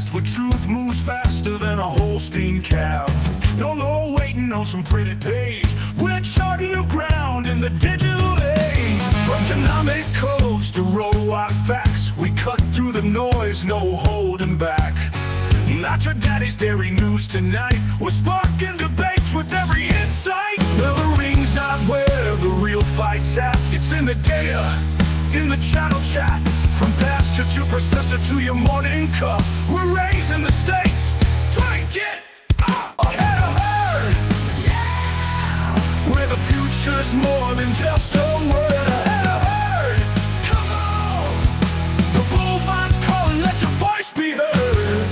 fast, where truth moves faster than a Holstein calf. No waiting on some pretty page. We're charting new ground in the digital age. From genomic codes to roll-out facts, we cut through the noise, no holding back. Not your daddy's dairy news tonight. We're sparking debates with every insight. The ring's not where the real fight's at. It's in the data, in the channel chat. From pasture to processor to your morning cup, we're raising the stakes. Try and get ahead of herd. Yeah! Where the future's more than just a word. Ahead of herd. Come on! The bullvine's calling, let your voice be heard.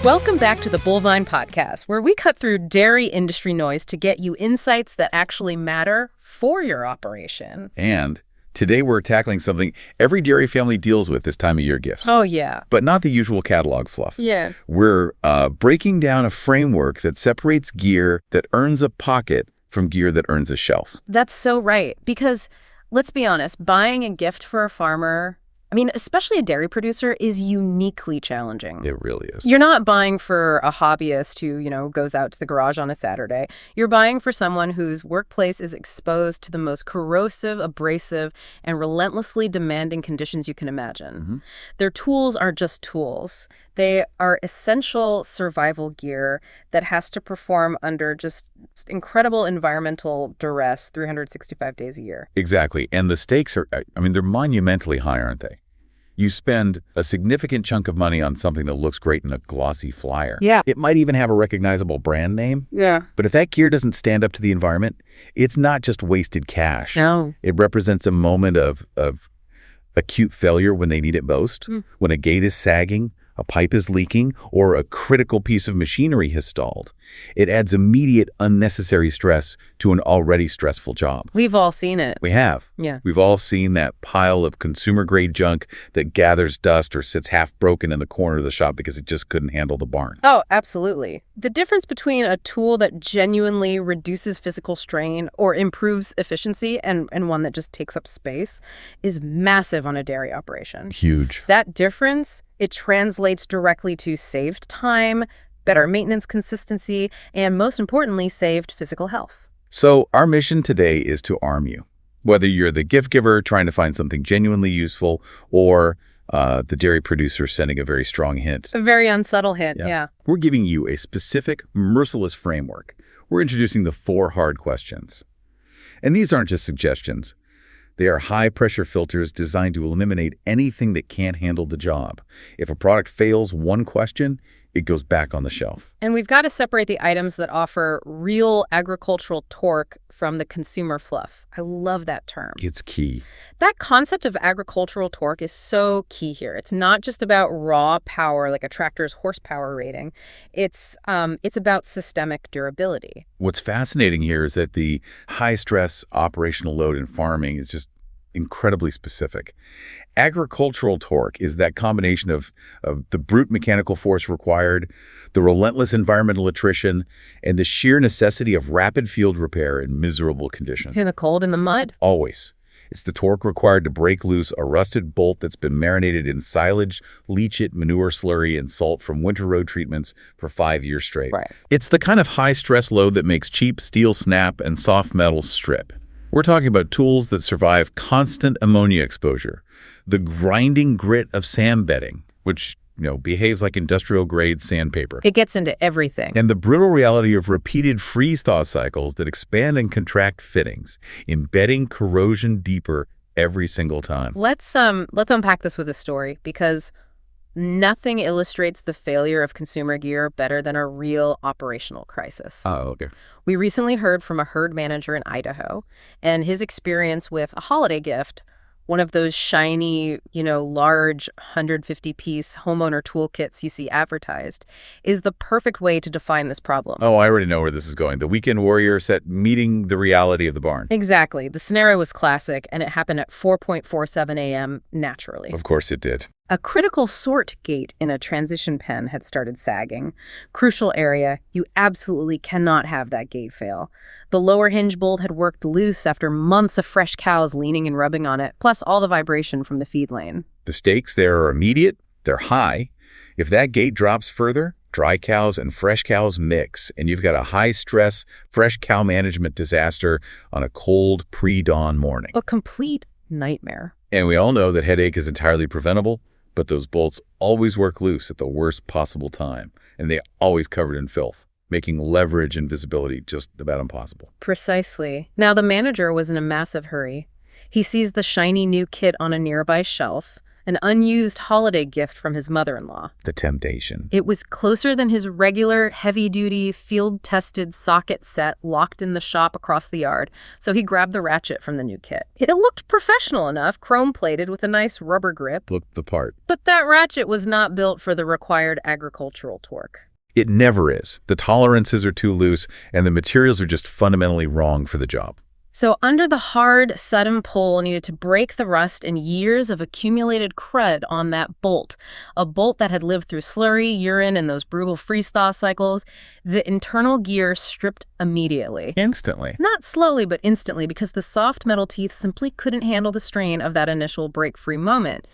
Welcome back to the Bullvine Podcast, where we cut through dairy industry noise to get you insights that actually matter for your operation. And today we're tackling something every dairy family deals with this time of year, gifts. Oh, yeah. But not the usual catalog fluff. Yeah. We're breaking down a framework that separates gear that earns a pocket from gear that earns a shelf. That's so right. Because let's be honest, buying a gift for a farmer, especially a dairy producer, is uniquely challenging. It really is. You're not buying for a hobbyist who, goes out to the garage on a Saturday. You're buying for someone whose workplace is exposed to the most corrosive, abrasive, and relentlessly demanding conditions you can imagine. Mm-hmm. Their tools are just tools. They are essential survival gear that has to perform under just incredible environmental duress 365 days a year. Exactly. And the stakes are, they're monumentally high, aren't they? You spend a significant chunk of money on something that looks great in a glossy flyer. Yeah. It might even have a recognizable brand name. Yeah. But if that gear doesn't stand up to the environment, it's not just wasted cash. No. It represents a moment of acute failure when they need it most, when a gate is sagging, a pipe is leaking, or a critical piece of machinery has stalled. It adds immediate, unnecessary stress to an already stressful job. We've all seen it. We have. Yeah. We've all seen that pile of consumer-grade junk that gathers dust or sits half broken in the corner of the shop because it just couldn't handle the barn. Oh, absolutely. The difference between a tool that genuinely reduces physical strain or improves efficiency and one that just takes up space is massive on a dairy operation. Huge. That difference, it translates directly to saved time, better maintenance consistency, and most importantly, saved physical health. So our mission today is to arm you. Whether you're the gift giver trying to find something genuinely useful or the dairy producer sending a very strong hint. A very unsubtle hint, yeah. We're giving you a specific, merciless framework. We're introducing the 4 hard questions. And these aren't just suggestions. They are high-pressure filters designed to eliminate anything that can't handle the job. If a product fails one question, it goes back on the shelf. And we've got to separate the items that offer real agricultural torque from the consumer fluff. I love that term. It's key. That concept of agricultural torque is so key here. It's not just about raw power, like a tractor's horsepower rating. It's about systemic durability. What's fascinating here is that the high-stress operational load in farming is just incredibly specific. Agricultural torque is that combination of the brute mechanical force required, the relentless environmental attrition, and the sheer necessity of rapid field repair in miserable conditions. In the cold, in the mud. Always. It's the torque required to break loose a rusted bolt that's been marinated in silage, leach-it, manure slurry, and salt from winter road treatments for 5 years straight. Right. It's the kind of high-stress load that makes cheap steel snap and soft metal strip. We're talking about tools that survive constant ammonia exposure, the grinding grit of sand bedding, which behaves like industrial-grade sandpaper. It gets into everything. And the brutal reality of repeated freeze-thaw cycles that expand and contract fittings, embedding corrosion deeper every single time. Let's unpack this with a story, because nothing illustrates the failure of consumer gear better than a real operational crisis. Oh, okay. We recently heard from a herd manager in Idaho, and his experience with a holiday gift, one of those shiny, large 150-piece homeowner toolkits you see advertised, is the perfect way to define this problem. Oh, I already know where this is going. The weekend warrior set meeting the reality of the barn. Exactly. The scenario was classic, and it happened at 4:47 a.m. naturally. Of course it did. A critical sort gate in a transition pen had started sagging. Crucial area, you absolutely cannot have that gate fail. The lower hinge bolt had worked loose after months of fresh cows leaning and rubbing on it, plus all the vibration from the feed lane. The stakes there are immediate, They're high. If that gate drops further, dry cows and fresh cows mix, and you've got a high-stress, fresh cow management disaster on a cold pre-dawn morning. A complete nightmare. And we all know that headache is entirely preventable, but those bolts always work loose at the worst possible time, and they're always covered in filth, making leverage and visibility just about impossible. Precisely. Now, the manager was in a massive hurry. He sees the shiny new kit on a nearby shelf, an unused holiday gift from his mother-in-law. The temptation. It was closer than his regular, heavy-duty, field-tested socket set locked in the shop across the yard, so he grabbed the ratchet from the new kit. It looked professional enough, chrome-plated with a nice rubber grip. Looked the part. But that ratchet was not built for the required agricultural torque. It never is. The tolerances are too loose, and the materials are just fundamentally wrong for the job. So under the hard, sudden pull needed to break the rust and years of accumulated crud on that bolt, a bolt that had lived through slurry, urine, and those brutal freeze-thaw cycles, the internal gear stripped immediately. Instantly. Not slowly, but instantly, because the soft metal teeth simply couldn't handle the strain of that initial break-free moment.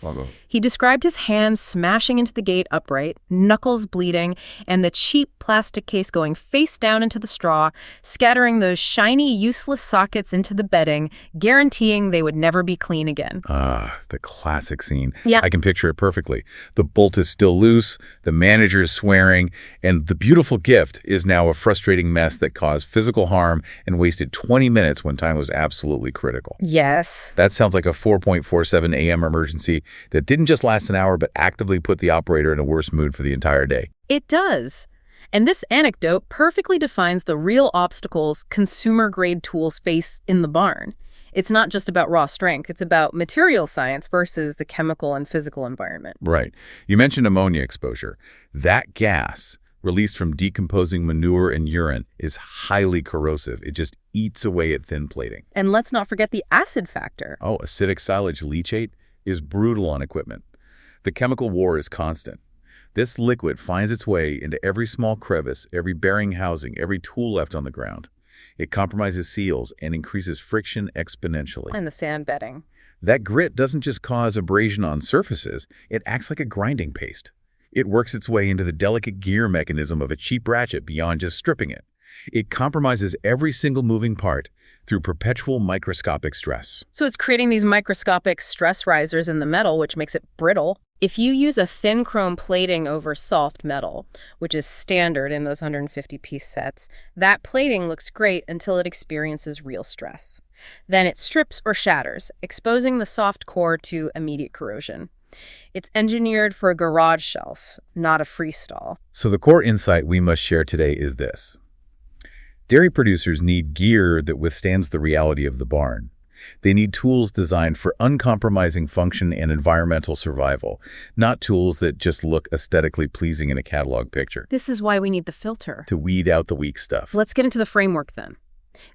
He described his hands smashing into the gate upright, knuckles bleeding, and the cheap plastic case going face down into the straw, scattering those shiny, useless sockets into the bedding, guaranteeing they would never be clean again. The classic scene. Yeah. I can picture it perfectly. The bolt is still loose, the manager is swearing, and the beautiful gift is now a frustrating mess that caused physical harm and wasted 20 minutes when time was absolutely critical. Yes. That sounds like a 4.47 a.m. emergency that didn't just last an hour, but actively put the operator in a worse mood for the entire day. It does. And this anecdote perfectly defines the real obstacles consumer-grade tools face in the barn. It's not just about raw strength. It's about material science versus the chemical and physical environment. Right. You mentioned ammonia exposure. That gas, released from decomposing manure and urine, is highly corrosive. It just eats away at thin plating. And let's not forget the acid factor. Oh, acidic silage leachate is brutal on equipment. The chemical war is constant. This liquid finds its way into every small crevice, every bearing housing, every tool left on the ground. It compromises seals and increases friction exponentially. And the sand bedding. That grit doesn't just cause abrasion on surfaces, it acts like a grinding paste. It works its way into the delicate gear mechanism of a cheap ratchet beyond just stripping it. It compromises every single moving part through perpetual microscopic stress. So it's creating these microscopic stress risers in the metal, which makes it brittle. If you use a thin chrome plating over soft metal, which is standard in those 150-piece sets, that plating looks great until it experiences real stress. Then it strips or shatters, exposing the soft core to immediate corrosion. It's engineered for a garage shelf, not a freestall. So the core insight we must share today is this. Dairy producers need gear that withstands the reality of the barn. They need tools designed for uncompromising function and environmental survival, not tools that just look aesthetically pleasing in a catalog picture. This is why we need the filter. To weed out the weak stuff. Let's get into the framework then.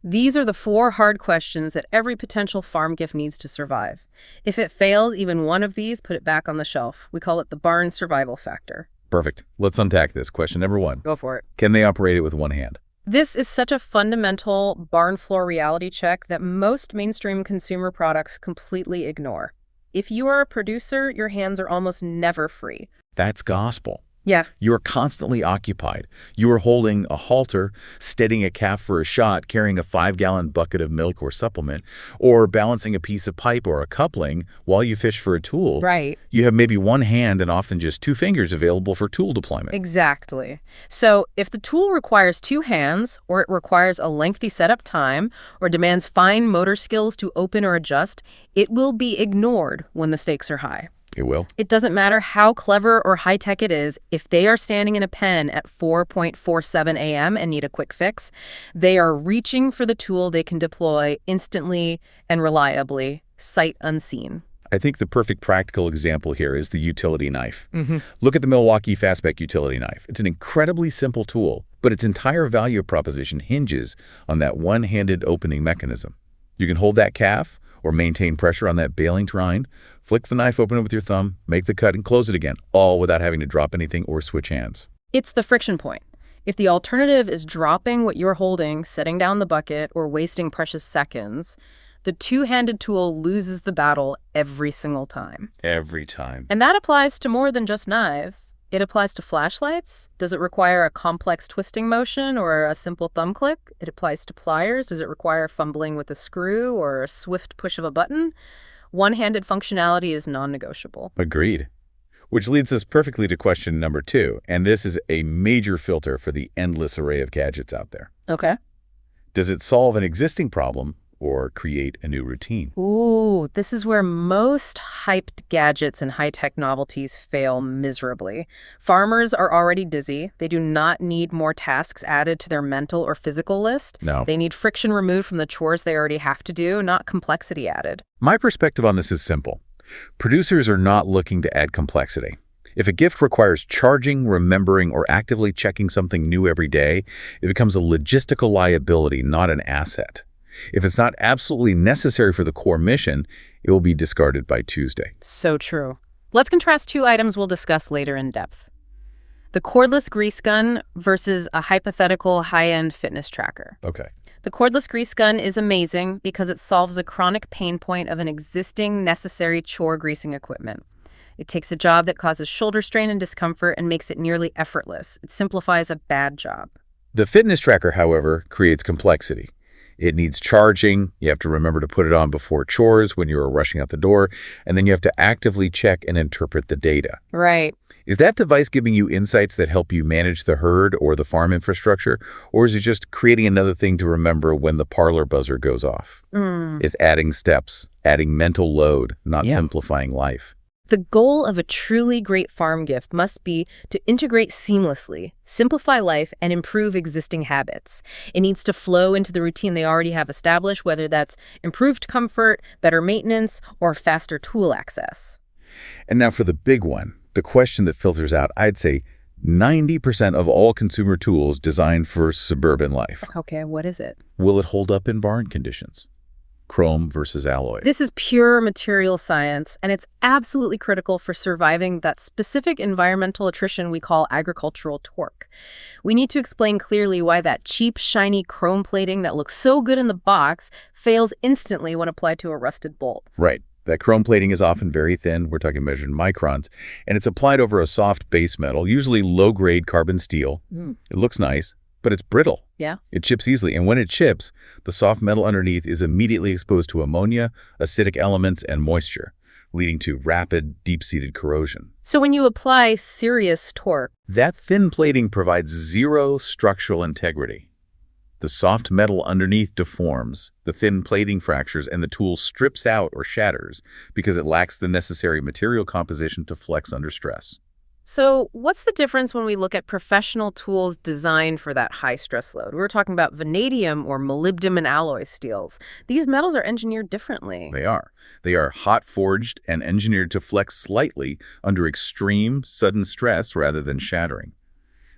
These are the 4 hard questions that every potential farm gift needs to survive. If it fails even one of these, put it back on the shelf. We call it the barn survival factor. Perfect. Let's unpack this. Question number 1. Go for it. Can they operate it with one hand? This is such a fundamental barn floor reality check that most mainstream consumer products completely ignore. If you are a producer, your hands are almost never free. That's gospel. Yeah. You are constantly occupied. You are holding a halter, steadying a calf for a shot, carrying a 5-gallon bucket of milk or supplement, or balancing a piece of pipe or a coupling while you fish for a tool. Right. You have maybe one hand and often just 2 fingers available for tool deployment. Exactly. So if the tool requires 2 hands, or it requires a lengthy setup time, or demands fine motor skills to open or adjust, it will be ignored when the stakes are high. It will. It doesn't matter how clever or high-tech it is, if they are standing in a pen at 4.47 a.m. and need a quick fix, they are reaching for the tool they can deploy instantly and reliably, sight unseen. I think the perfect practical example here is the utility knife. Look at the Milwaukee Fastback utility knife. It's an incredibly simple tool, but its entire value proposition hinges on that one-handed opening mechanism. You can hold that calf or maintain pressure on that baling tine, flick the knife open with your thumb, make the cut, and close it again, all without having to drop anything or switch hands. It's the friction point. If the alternative is dropping what you're holding, setting down the bucket, or wasting precious seconds, The two-handed tool loses the battle every single time. Every time. And that applies to more than just knives. It applies to flashlights. Does it require a complex twisting motion or a simple thumb click? It applies to pliers. Does it require fumbling with a screw or a swift push of a button? One-handed functionality is non-negotiable. Agreed. Which leads us perfectly to question number 2, and this is a major filter for the endless array of gadgets out there. Okay. Does it solve an existing problem or create a new routine? Ooh, this is where most hyped gadgets and high-tech novelties fail miserably. Farmers are already dizzy. They do not need more tasks added to their mental or physical list. No. They need friction removed from the chores they already have to do, not complexity added. My perspective on this is simple. Producers are not looking to add complexity. If a gift requires charging, remembering, or actively checking something new every day, it becomes a logistical liability, not an asset. If it's not absolutely necessary for the core mission, it will be discarded by Tuesday. So true. Let's contrast two items we'll discuss later in depth. The cordless grease gun versus a hypothetical high-end fitness tracker. Okay. The cordless grease gun is amazing because it solves a chronic pain point of an existing necessary chore greasing equipment. It takes a job that causes shoulder strain and discomfort and makes it nearly effortless. It simplifies a bad job. The fitness tracker, however, creates complexity. It needs charging, you have to remember to put it on before chores when you're rushing out the door, and then you have to actively check and interpret the data. Right. Is that device giving you insights that help you manage the herd or the farm infrastructure, or is it just creating another thing to remember when the parlor buzzer goes off? It's adding steps, adding mental load, not simplifying life. The goal of a truly great farm gift must be to integrate seamlessly, simplify life, and improve existing habits. It needs to flow into the routine they already have established, whether that's improved comfort, better maintenance, or faster tool access. And now for the big one, the question that filters out, I'd say, 90% of all consumer tools designed for suburban life. Okay, what is it? Will it hold up in barn conditions? Chrome versus alloy. This is pure material science, and it's absolutely critical for surviving that specific environmental attrition we call agricultural torque. We need to explain clearly why that cheap, shiny chrome plating that looks so good in the box fails instantly when applied to a rusted bolt. Right. That chrome plating is often very thin, we're talking measured in microns, and it's applied over a soft base metal, usually low-grade carbon steel. It looks nice, but it's brittle. Yeah. It chips easily, and when it chips, the soft metal underneath is immediately exposed to ammonia, acidic elements, and moisture, leading to rapid, deep-seated corrosion. So when you apply serious torque, That thin plating provides zero structural integrity. The soft metal underneath deforms, the thin plating fractures, and the tool strips out or shatters because it lacks the necessary material composition to flex under stress. So what's the difference when we look at professional tools designed for that high-stress load? We were talking about vanadium or molybdenum alloy steels. These metals are engineered differently. They are. They are hot forged and engineered to flex slightly under extreme, sudden stress rather than shattering.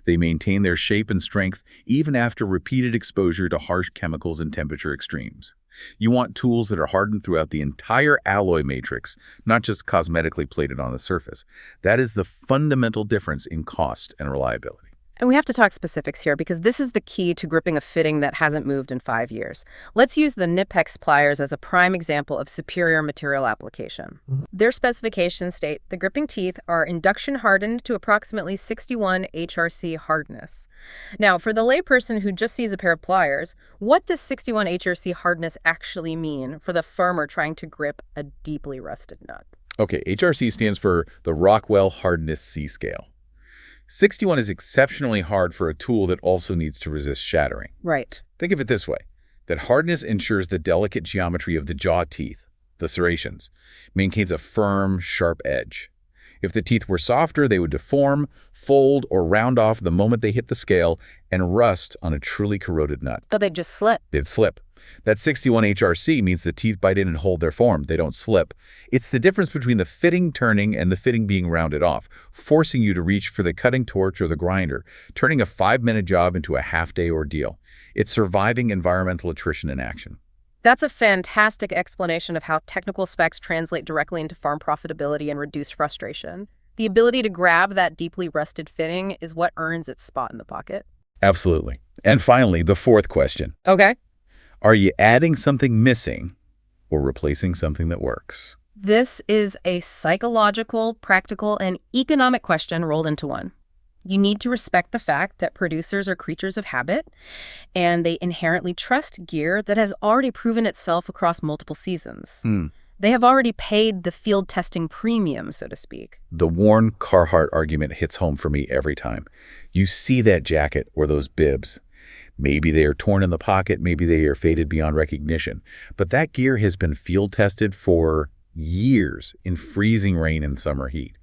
They maintain their shape and strength even after repeated exposure to harsh chemicals and temperature extremes. You want tools that are hardened throughout the entire alloy matrix, not just cosmetically plated on the surface. That is the fundamental difference in cost and reliability. And we have to talk specifics here because this is the key to gripping a fitting that hasn't moved in 5 years. Let's use the Knipex pliers as a prime example of superior material application. Their specifications state the gripping teeth are induction hardened to approximately 61 HRC hardness. Now, for the layperson who just sees a pair of pliers, what does 61 HRC hardness actually mean for the farmer trying to grip a deeply rusted nut? Okay, HRC stands for the Rockwell Hardness C-Scale. 61 is exceptionally hard for a tool that also needs to resist shattering. Right. Think of it this way, that hardness ensures the delicate geometry of the jaw teeth, the serrations, maintains a firm, sharp edge. If the teeth were softer, they would deform, fold, or round off the moment they hit the scale and rust on a truly corroded nut. So they just slip. They'd slip. That 61 HRC means the teeth bite in and hold their form. They don't slip. It's the difference between the fitting turning and the fitting being rounded off, forcing you to reach for the cutting torch or the grinder, turning a 5-minute job into a half-day ordeal. It's surviving environmental attrition in action. That's a fantastic explanation of how technical specs translate directly into farm profitability and reduced frustration. The ability to grab that deeply rusted fitting is what earns its spot in the pocket. Absolutely. And finally, the fourth question. Okay. Are you adding something missing, or replacing something that works? This is a psychological, practical, and economic question rolled into one. You need to respect the fact that producers are creatures of habit, and they inherently trust gear that has already proven itself across multiple seasons. They have already paid the field testing premium, so to speak. The worn Carhartt argument hits home for me every time. You see that jacket or those bibs. Maybe they are torn in the pocket, maybe they are faded beyond recognition. But that gear has been field tested for years in freezing rain and summer heat.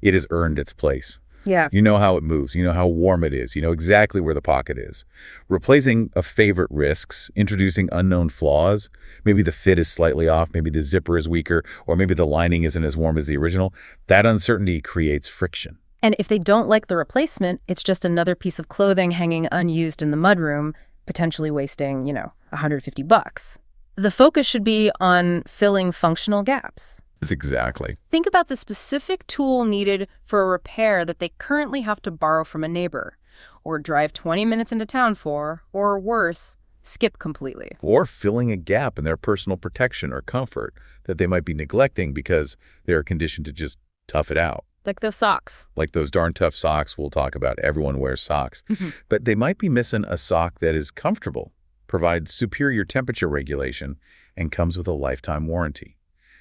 It has earned its place. Yeah. You know how it moves. You know how warm it is. You know exactly where the pocket is. Replacing a favorite risks, introducing unknown flaws. Maybe the fit is slightly off. Maybe the zipper is weaker. Or maybe the lining isn't as warm as the original. That uncertainty creates friction. And if they don't like the replacement, it's just another piece of clothing hanging unused in the mudroom, potentially wasting, $150. The focus should be on filling functional gaps. Exactly. Think about the specific tool needed for a repair that they currently have to borrow from a neighbor, or drive 20 minutes into town for, or worse, skip completely. Or filling a gap in their personal protection or comfort that they might be neglecting because they are conditioned to just tough it out. Like those socks. Like those darn tough socks we'll talk about. Everyone wears socks. But they might be missing a sock that is comfortable, provides superior temperature regulation, and comes with a lifetime warranty.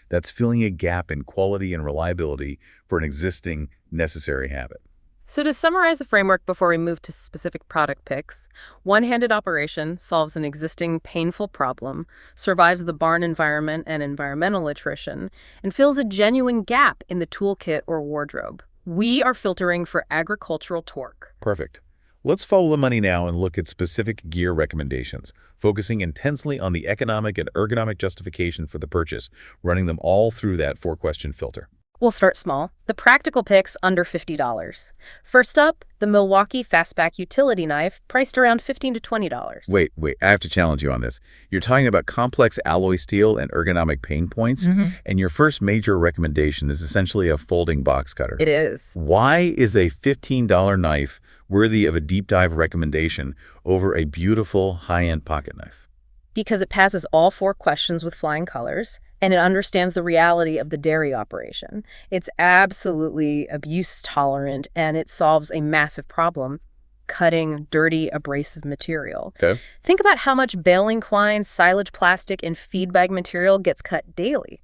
That's filling a gap in quality and reliability for an existing necessary habit. So to summarize the framework before we move to specific product picks, one-handed operation solves an existing painful problem, survives the barn environment and environmental attrition, and fills a genuine gap in the toolkit or wardrobe. We are filtering for agricultural torque. Perfect. Let's follow the money now and look at specific gear recommendations, focusing intensely on the economic and ergonomic justification for the purchase, running them all through that four-question filter. We'll start small. The practical picks under $50. First up, the Milwaukee Fastback utility knife, priced around $15 to $20. Wait, I have to challenge you on this. You're talking about complex alloy steel and ergonomic pain points, and your first major recommendation is essentially a folding box cutter. It is. Why is a $15 knife worthy of a deep dive recommendation over a beautiful high-end pocket knife? Because it passes all four questions with flying colors, and it understands the reality of the dairy operation. It's absolutely abuse tolerant, and it solves a massive problem: cutting dirty, abrasive material. Okay. Think about how much baling twine, silage plastic, and feed bag material gets cut daily.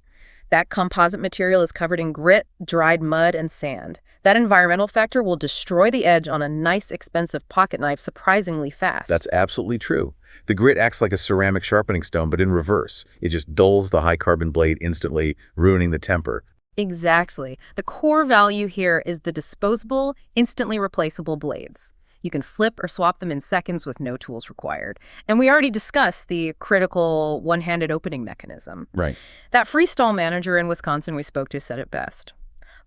That composite material is covered in grit, dried mud, and sand. That environmental factor will destroy the edge on a nice, expensive pocket knife surprisingly fast. That's absolutely true. The grit acts like a ceramic sharpening stone, but in reverse. It just dulls the high-carbon blade instantly, ruining the temper. Exactly. The core value here is the disposable, instantly replaceable blades. You can flip or swap them in seconds with no tools required. And we already discussed the critical one-handed opening mechanism. Right. That freestyle manager in Wisconsin we spoke to said it best.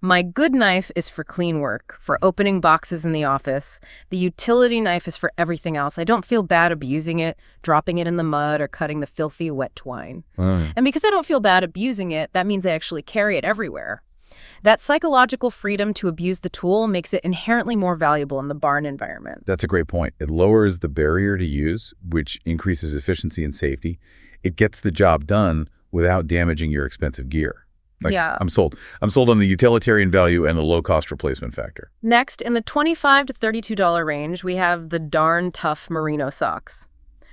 My good knife is for clean work, for opening boxes in the office. The utility knife is for everything else. I don't feel bad abusing it, dropping it in the mud, or cutting the filthy wet twine. And because I don't feel bad abusing it, that means I actually carry it everywhere. That psychological freedom to abuse the tool makes it inherently more valuable in the barn environment. That's a great point. It lowers the barrier to use, which increases efficiency and safety. It gets the job done without damaging your expensive gear. Yeah. I'm sold. I'm sold on the utilitarian value and the low-cost replacement factor. Next, in the $25 to $32 range, we have the darn tough merino socks.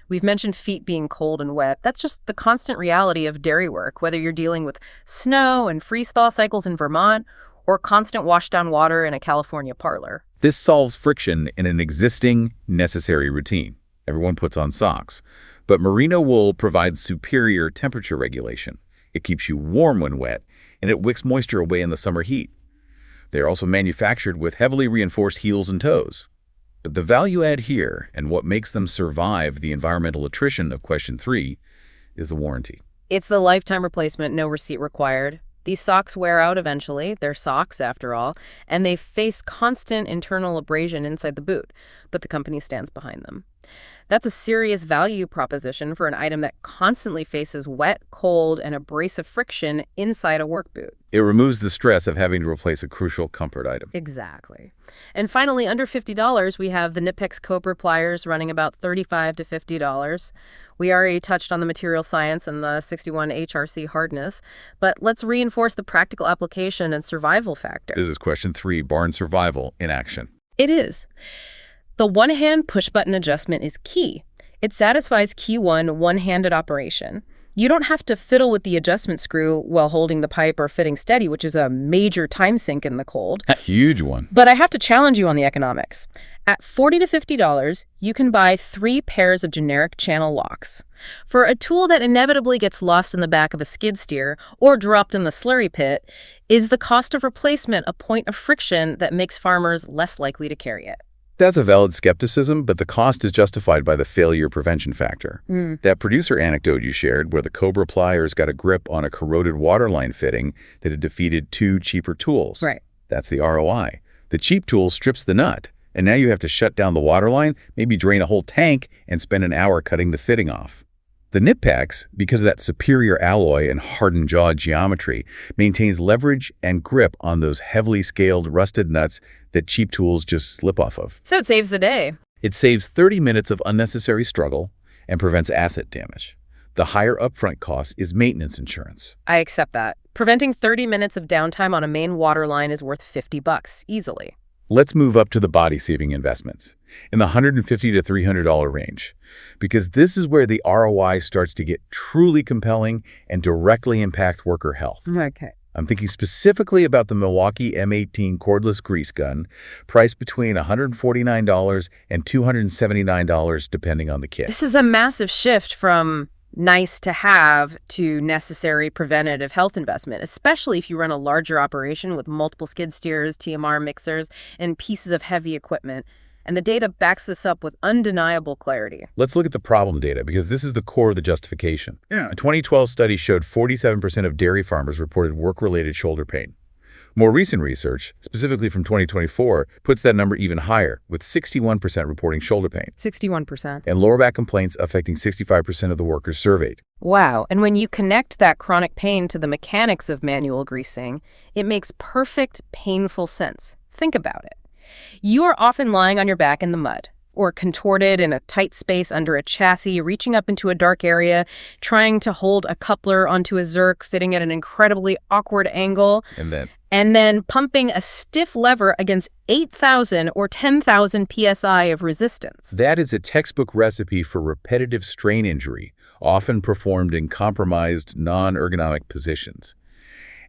We've mentioned feet being cold and wet. That's just the constant reality of dairy work, whether you're dealing with snow and freeze-thaw cycles in Vermont or constant wash-down water in a California parlor. This solves friction in an existing, necessary routine. Everyone puts on socks. But merino wool provides superior temperature regulation. It keeps you warm when wet, and it wicks moisture away in the summer heat. They are also manufactured with heavily reinforced heels and toes. But the value add here, and what makes them survive the environmental attrition of question 3, is the warranty. It's the lifetime replacement, no receipt required. These socks wear out eventually. They're socks, after all, and they face constant internal abrasion inside the boot, but the company stands behind them. That's a serious value proposition for an item that constantly faces wet, cold, and abrasive friction inside a work boot. It removes the stress of having to replace a crucial comfort item. Exactly. And finally, under $50, we have the Knipex Cobra pliers running about $35 to $50. We already touched on the material science and the 61 HRC hardness, but let's reinforce the practical application and survival factor. This is question 3, barn survival in action. It is. The one-hand push-button adjustment is key. It satisfies key 1, one-handed operation. You don't have to fiddle with the adjustment screw while holding the pipe or fitting steady, which is a major time sink in the cold. A huge one. But I have to challenge you on the economics. At $40 to $50, you can buy 3 pairs of generic channel locks. For a tool that inevitably gets lost in the back of a skid steer or dropped in the slurry pit, is the cost of replacement a point of friction that makes farmers less likely to carry it? That's a valid skepticism, but the cost is justified by the failure prevention factor. That producer anecdote you shared where the Cobra pliers got a grip on a corroded waterline fitting that had defeated 2 cheaper tools. Right. That's the ROI. The cheap tool strips the nut, and now you have to shut down the waterline, maybe drain a whole tank, and spend an hour cutting the fitting off. The Knipex, because of that superior alloy and hardened jaw geometry, maintains leverage and grip on those heavily scaled, rusted nuts that cheap tools just slip off of. So it saves the day. It saves 30 minutes of unnecessary struggle and prevents asset damage. The higher upfront cost is maintenance insurance. I accept that. Preventing 30 minutes of downtime on a main water line is worth $50 easily. Let's move up to the body-saving investments in the $150 to $300 range, because this is where the ROI starts to get truly compelling and directly impact worker health. Okay. I'm thinking specifically about the Milwaukee M18 cordless grease gun, priced between $149 and $279 depending on the kit. This is a massive shift from nice to have to necessary preventative health investment, especially if you run a larger operation with multiple skid steers, TMR mixers, and pieces of heavy equipment. And the data backs this up with undeniable clarity. Let's look at the problem data, because this is the core of the justification. A 2012 study showed 47% of dairy farmers reported work-related shoulder pain. More recent research, specifically from 2024, puts that number even higher, with 61% reporting shoulder pain. 61%. And lower back complaints affecting 65% of the workers surveyed. Wow. And when you connect that chronic pain to the mechanics of manual greasing, it makes perfect, painful sense. Think about it. You are often lying on your back in the mud, or contorted in a tight space under a chassis, reaching up into a dark area, trying to hold a coupler onto a Zerk, fitting at an incredibly awkward angle, and then pumping a stiff lever against 8,000 or 10,000 psi of resistance. That is a textbook recipe for repetitive strain injury, often performed in compromised, non-ergonomic positions.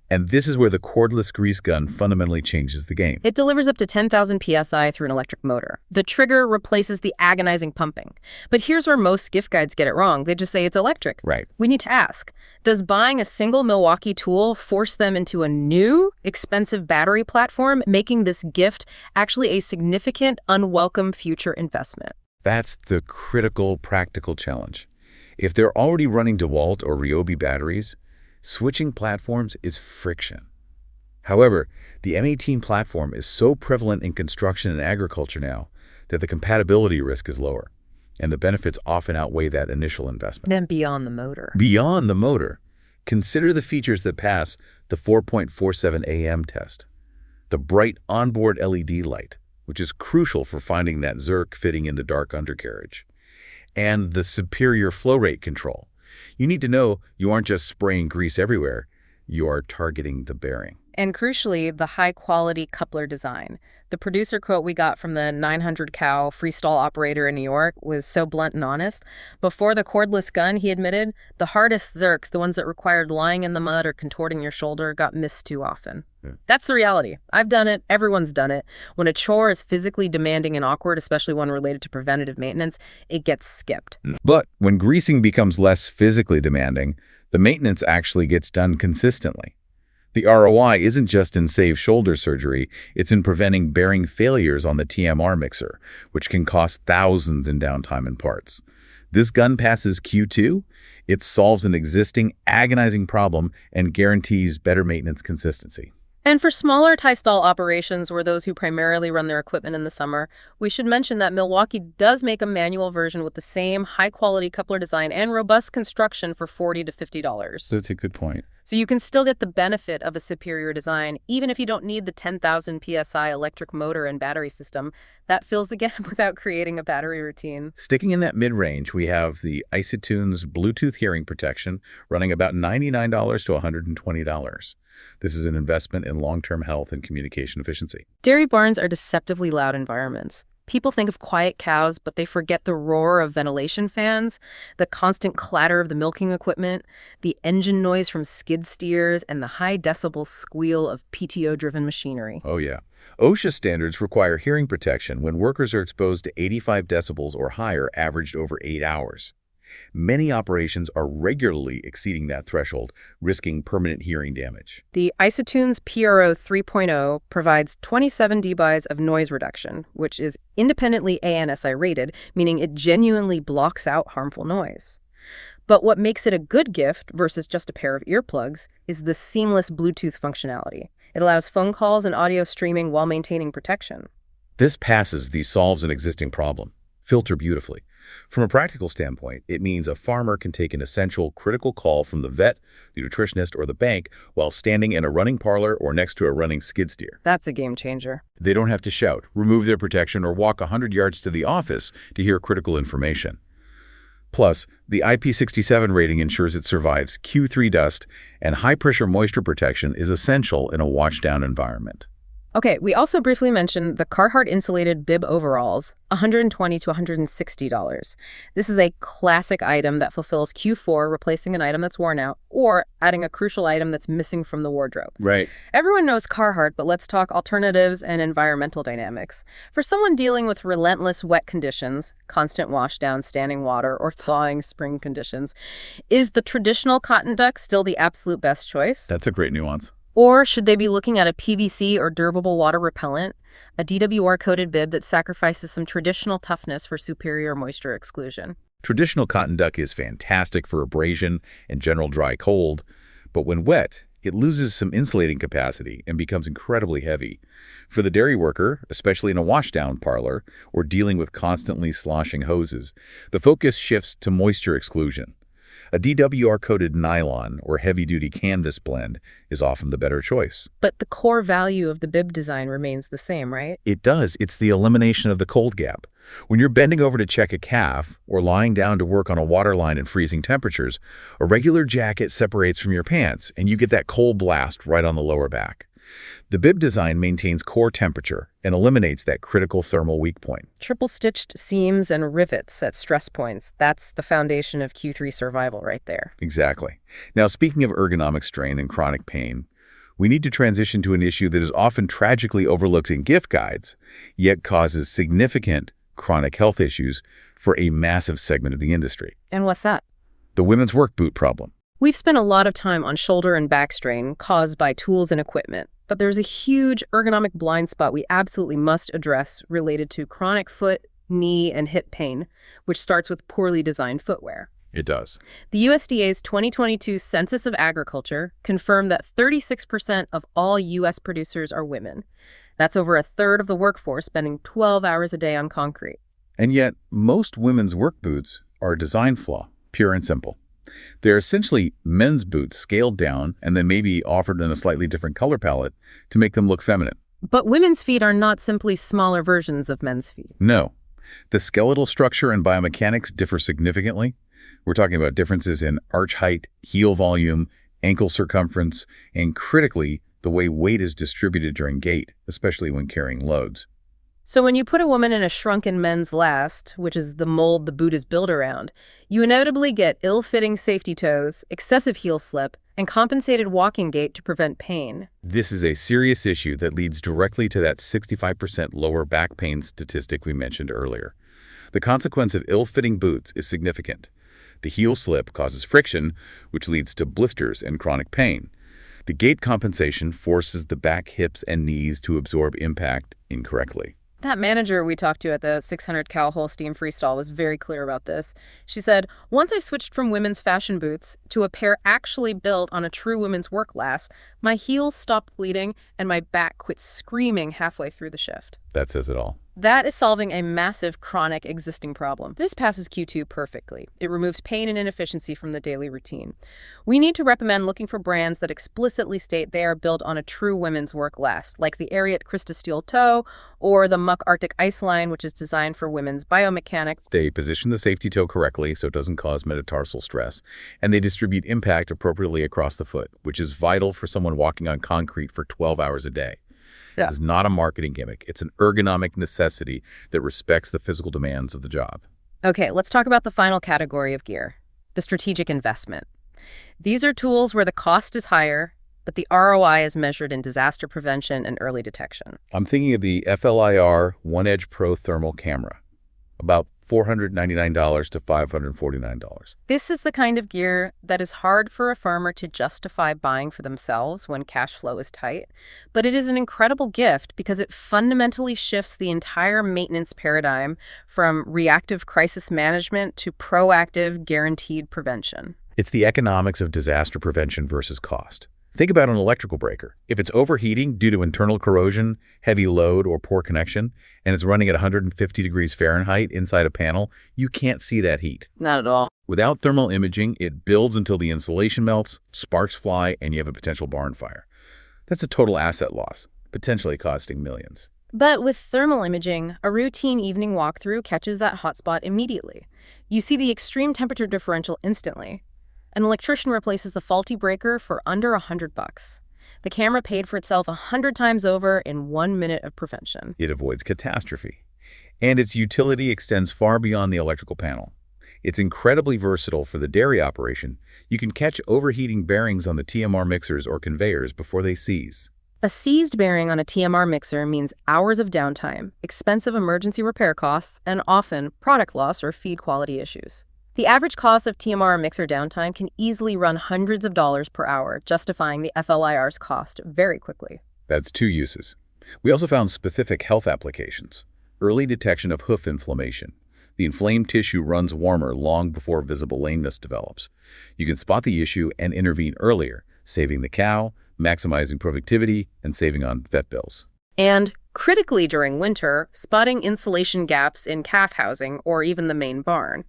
And this is where the cordless grease gun fundamentally changes the game. It delivers up to 10,000 psi through an electric motor. The trigger replaces the agonizing pumping. But here's where most gift guides get it wrong. They just say it's electric. Right. We need to ask, does buying a single Milwaukee tool force them into a new, expensive battery platform, making this gift actually a significant, unwelcome future investment? That's the critical, practical challenge. If they're already running DeWalt or Ryobi batteries, switching platforms is friction. However, the M18 platform is so prevalent in construction and agriculture now that the compatibility risk is lower, and the benefits often outweigh that initial investment. Then beyond the motor. Beyond the motor, consider the features that pass the 4.47 AM test. The bright onboard LED light, which is crucial for finding that Zerk fitting in the dark undercarriage, and the superior flow rate control. You need to know you aren't just spraying grease everywhere, you are targeting the bearing. And crucially, the high-quality coupler design. The producer quote we got from the 900-cow freestall operator in New York was so blunt and honest. Before the cordless gun, he admitted, the hardest Zerks, the ones that required lying in the mud or contorting your shoulder, got missed too often. That's the reality. I've done it. Everyone's done it. When a chore is physically demanding and awkward, especially one related to preventative maintenance, it gets skipped. But when greasing becomes less physically demanding, the maintenance actually gets done consistently. The ROI isn't just in save shoulder surgery, it's in preventing bearing failures on the TMR mixer, which can cost thousands in downtime and parts. This gun passes Q2, it solves an existing agonizing problem and guarantees better maintenance consistency. And for smaller tie-stall operations or those who primarily run their equipment in the summer, we should mention that Milwaukee does make a manual version with the same high-quality coupler design and robust construction for $40 to $50. That's a good point. So you can still get the benefit of a superior design, even if you don't need the 10,000 PSI electric motor and battery system that fills the gap without creating a battery routine. Sticking in that mid-range, we have the iSatunes Bluetooth hearing protection running about $99 to $120. This is an investment in long-term health and communication efficiency. Dairy barns are deceptively loud environments. People think of quiet cows, but they forget the roar of ventilation fans, the constant clatter of the milking equipment, the engine noise from skid steers, and the high decibel squeal of PTO-driven machinery. Oh, yeah. OSHA standards require hearing protection when workers are exposed to 85 decibels or higher averaged over 8 hours. Many operations are regularly exceeding that threshold, risking permanent hearing damage. The iSatunes PRO 3.0 provides 27 dBs of noise reduction, which is independently ANSI rated, meaning it genuinely blocks out harmful noise. But what makes it a good gift versus just a pair of earplugs is the seamless Bluetooth functionality. It allows phone calls and audio streaming while maintaining protection. This solves an existing problem. Filter beautifully. From a practical standpoint, it means a farmer can take an essential, critical call from the vet, the nutritionist, or the bank while standing in a running parlor or next to a running skid steer. That's a game changer. They don't have to shout, remove their protection, or walk 100 yards to the office to hear critical information. Plus, the IP67 rating ensures it survives Q3 dust, and high-pressure moisture protection is essential in a wash-down environment. Okay, we also briefly mentioned the Carhartt insulated bib overalls, $120 to $160. This is a classic item that fulfills Q4, replacing an item that's worn out, or adding a crucial item that's missing from the wardrobe. Right. Everyone knows Carhartt, but let's talk alternatives and environmental dynamics. For someone dealing with relentless wet conditions, constant washdown, standing water, or thawing spring conditions, is the traditional cotton duck still the absolute best choice? That's a great nuance. Or should they be looking at a PVC or durable water repellent, a DWR-coated bib that sacrifices some traditional toughness for superior moisture exclusion? Traditional cotton duck is fantastic for abrasion and general dry cold, but when wet, it loses some insulating capacity and becomes incredibly heavy. For the dairy worker, especially in a washdown parlor or dealing with constantly sloshing hoses, the focus shifts to moisture exclusion. A DWR-coated nylon or heavy-duty canvas blend is often the better choice. But the core value of the bib design remains the same, right? It does. It's the elimination of the cold gap. When you're bending over to check a calf or lying down to work on a water line in freezing temperatures, a regular jacket separates from your pants and you get that cold blast right on the lower back. The bib design maintains core temperature and eliminates that critical thermal weak point. Triple-stitched seams and rivets at stress points. That's the foundation of Q3 survival right there. Exactly. Now, speaking of ergonomic strain and chronic pain, we need to transition to an issue that is often tragically overlooked in gift guides, yet causes significant chronic health issues for a massive segment of the industry. And what's that? The women's work boot problem. We've spent a lot of time on shoulder and back strain caused by tools and equipment, but there's a huge ergonomic blind spot we absolutely must address related to chronic foot, knee, and hip pain, which starts with poorly designed footwear. It does. The USDA's 2022 Census of Agriculture confirmed that 36% of all U.S. producers are women. That's over a third of the workforce spending 12 hours a day on concrete. And yet, most women's work boots are a design flaw, pure and simple. They're essentially men's boots scaled down and then maybe offered in a slightly different color palette to make them look feminine. But women's feet are not simply smaller versions of men's feet. No. The skeletal structure and biomechanics differ significantly. We're talking about differences in arch height, heel volume, ankle circumference, and critically, the way weight is distributed during gait, especially when carrying loads. So when you put a woman in a shrunken men's last, which is the mold the boot is built around, you inevitably get ill-fitting safety toes, excessive heel slip, and compensated walking gait to prevent pain. This is a serious issue that leads directly to that 65% lower back pain statistic we mentioned earlier. The consequence of ill-fitting boots is significant. The heel slip causes friction, which leads to blisters and chronic pain. The gait compensation forces the back, hips, and knees to absorb impact incorrectly. That manager we talked to at the 600 cal Holstein freestall was very clear about this. She said, once I switched from women's fashion boots to a pair actually built on a true women's work last, my heels stopped bleeding and my back quit screaming halfway through the shift. That says it all. That is solving a massive chronic existing problem. This passes Q2 perfectly. It removes pain and inefficiency from the daily routine. We need to recommend looking for brands that explicitly state they are built on a true women's work last, like the Ariat Krista Steel Toe or the Muck Arctic Ice Line, which is designed for women's biomechanics. They position the safety toe correctly so it doesn't cause metatarsal stress, and they distribute impact appropriately across the foot, which is vital for someone walking on concrete for 12 hours a day. Yeah. It's not a marketing gimmick. It's an ergonomic necessity that respects the physical demands of the job. Okay, let's talk about the final category of gear, the strategic investment. These are tools where the cost is higher, but the ROI is measured in disaster prevention and early detection. I'm thinking of the FLIR One Edge Pro thermal camera, about $499 to $549. This is the kind of gear that is hard for a farmer to justify buying for themselves when cash flow is tight, but it is an incredible gift because it fundamentally shifts the entire maintenance paradigm from reactive crisis management to proactive, guaranteed prevention. It's the economics of disaster prevention versus cost. Think about an electrical breaker. If it's overheating due to internal corrosion, heavy load, or poor connection, and it's running at 150 degrees Fahrenheit inside a panel, you can't see that heat. Not at all. Without thermal imaging, it builds until the insulation melts, sparks fly, and you have a potential barn fire. That's a total asset loss, potentially costing millions. But with thermal imaging, a routine evening walkthrough catches that hotspot immediately. You see the extreme temperature differential instantly. An electrician replaces the faulty breaker for under $100. The camera paid for itself 100 times over in 1 minute of prevention. It avoids catastrophe. And its utility extends far beyond the electrical panel. It's incredibly versatile for the dairy operation. You can catch overheating bearings on the TMR mixers or conveyors before they seize. A seized bearing on a TMR mixer means hours of downtime, expensive emergency repair costs, and often product loss or feed quality issues. The average cost of TMR mixer downtime can easily run hundreds of dollars per hour, justifying the FLIR's cost very quickly. That's 2 uses. We also found specific health applications. Early detection of hoof inflammation. The inflamed tissue runs warmer long before visible lameness develops. You can spot the issue and intervene earlier, saving the cow, maximizing productivity, and saving on vet bills. And critically during winter, spotting insulation gaps in calf housing or even the main barn.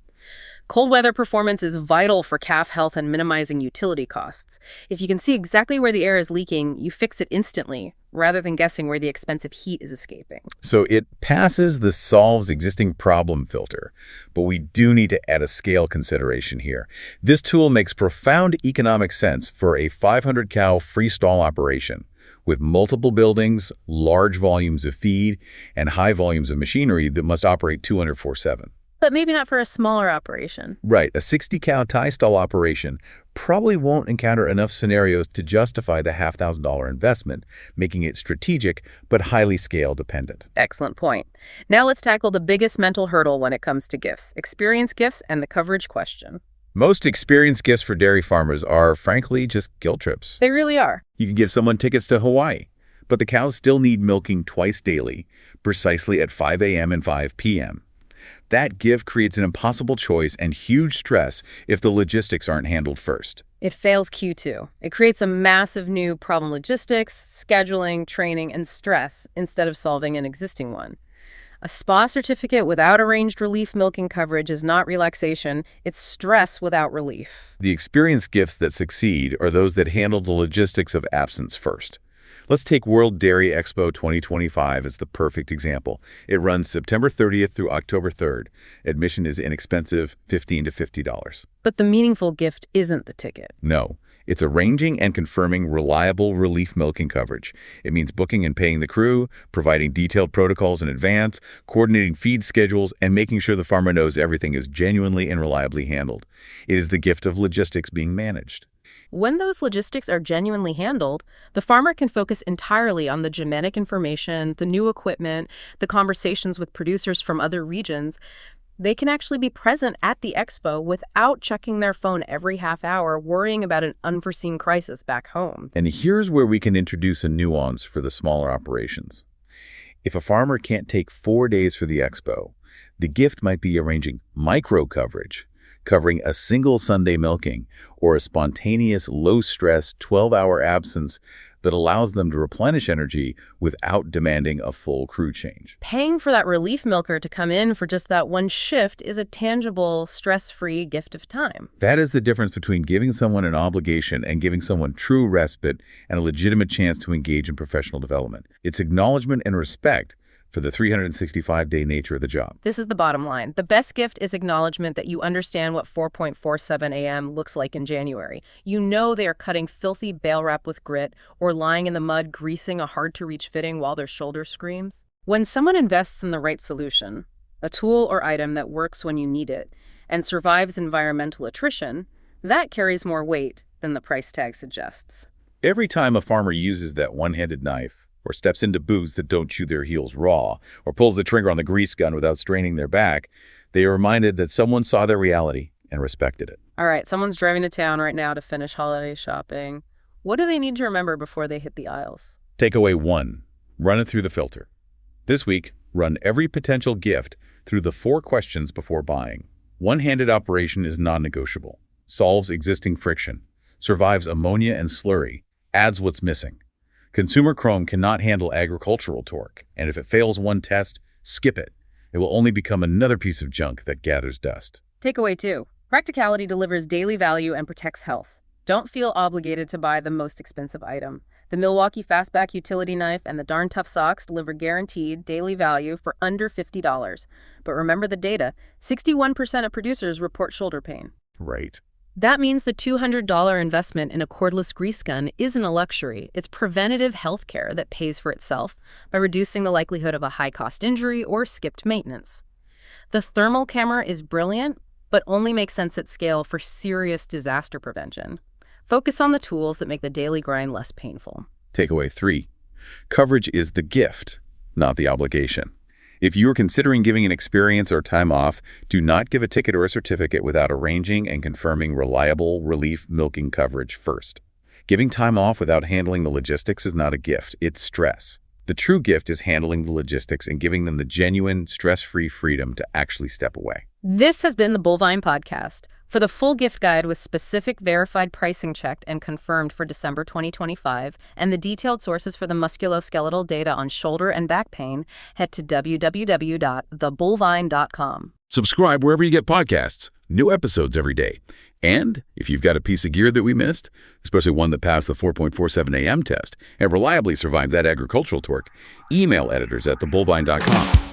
Cold weather performance is vital for calf health and minimizing utility costs. If you can see exactly where the air is leaking, you fix it instantly, rather than guessing where the expensive heat is escaping. So it passes the solves existing problem filter, but we do need to add a scale consideration here. This tool makes profound economic sense for a 500 cow freestall operation with multiple buildings, large volumes of feed, and high volumes of machinery that must operate 24/7. But maybe not for a smaller operation. Right, a 60-cow tie stall operation probably won't encounter enough scenarios to justify the $5,000 investment, making it strategic but highly scale dependent. Excellent point. Now let's tackle the biggest mental hurdle when it comes to gifts, experience gifts and the coverage question. Most experience gifts for dairy farmers are, frankly, just guilt trips. They really are. You can give someone tickets to Hawaii, but the cows still need milking twice daily, precisely at 5 a.m. and 5 p.m. That gift creates an impossible choice and huge stress if the logistics aren't handled first. It fails Q2. It creates a massive new problem: logistics, scheduling, training, and stress instead of solving an existing one. A spa certificate without arranged relief milking coverage is not relaxation, it's stress without relief. The experience gifts that succeed are those that handle the logistics of absence first. Let's take World Dairy Expo 2025 as the perfect example. It runs September 30th through October 3rd. Admission is inexpensive, $15 to $50. But the meaningful gift isn't the ticket. No, it's arranging and confirming reliable relief milking coverage. It means booking and paying the crew, providing detailed protocols in advance, coordinating feed schedules, and making sure the farmer knows everything is genuinely and reliably handled. It is the gift of logistics being managed. When those logistics are genuinely handled, the farmer can focus entirely on the genetic information, the new equipment, the conversations with producers from other regions. They can actually be present at the expo without checking their phone every half hour, worrying about an unforeseen crisis back home. And here's where we can introduce a nuance for the smaller operations. If a farmer can't take 4 days for the expo, the gift might be arranging micro coverage, covering a single Sunday milking, or a spontaneous, low-stress 12-hour absence that allows them to replenish energy without demanding a full crew change. Paying for that relief milker to come in for just that one shift is a tangible, stress-free gift of time. That is the difference between giving someone an obligation and giving someone true respite and a legitimate chance to engage in professional development. It's acknowledgement and respect for the 365-day nature of the job. This is the bottom line. The best gift is acknowledgement that you understand what 4.47 a.m. looks like in January. You know they are cutting filthy bale wrap with grit or lying in the mud greasing a hard-to-reach fitting while their shoulder screams. When someone invests in the right solution, a tool or item that works when you need it, and survives environmental attrition, that carries more weight than the price tag suggests. Every time a farmer uses that one-handed knife, or steps into boots that don't chew their heels raw, or pulls the trigger on the grease gun without straining their back, they are reminded that someone saw their reality and respected it. All right, someone's driving to town right now to finish holiday shopping. What do they need to remember before they hit the aisles? Takeaway 1. Run it through the filter. This week, run every potential gift through the 4 questions before buying. One-handed operation is non-negotiable. Solves existing friction. Survives ammonia and slurry. Adds what's missing. Consumer Chrome cannot handle agricultural torque, and if it fails one test, skip it. It will only become another piece of junk that gathers dust. Takeaway 2. Practicality delivers daily value and protects health. Don't feel obligated to buy the most expensive item. The Milwaukee Fastback utility knife and the Darn Tough socks deliver guaranteed daily value for under $50. But remember the data, 61% of producers report shoulder pain. Right. That means the $200 investment in a cordless grease gun isn't a luxury. It's preventative health care that pays for itself by reducing the likelihood of a high-cost injury or skipped maintenance. The thermal camera is brilliant, but only makes sense at scale for serious disaster prevention. Focus on the tools that make the daily grind less painful. Takeaway 3. Coverage is the gift, not the obligation. If you are considering giving an experience or time off, do not give a ticket or a certificate without arranging and confirming reliable relief milking coverage first. Giving time off without handling the logistics is not a gift, it's stress. The true gift is handling the logistics and giving them the genuine, stress-free freedom to actually step away. This has been the Bullvine Podcast. For the full gift guide with specific verified pricing checked and confirmed for December 2025, and the detailed sources for the musculoskeletal data on shoulder and back pain, head to www.thebullvine.com. Subscribe wherever you get podcasts. New episodes every day. And if you've got a piece of gear that we missed, especially one that passed the 4.47 a.m. test and reliably survived that agricultural torque, email editors at thebullvine.com.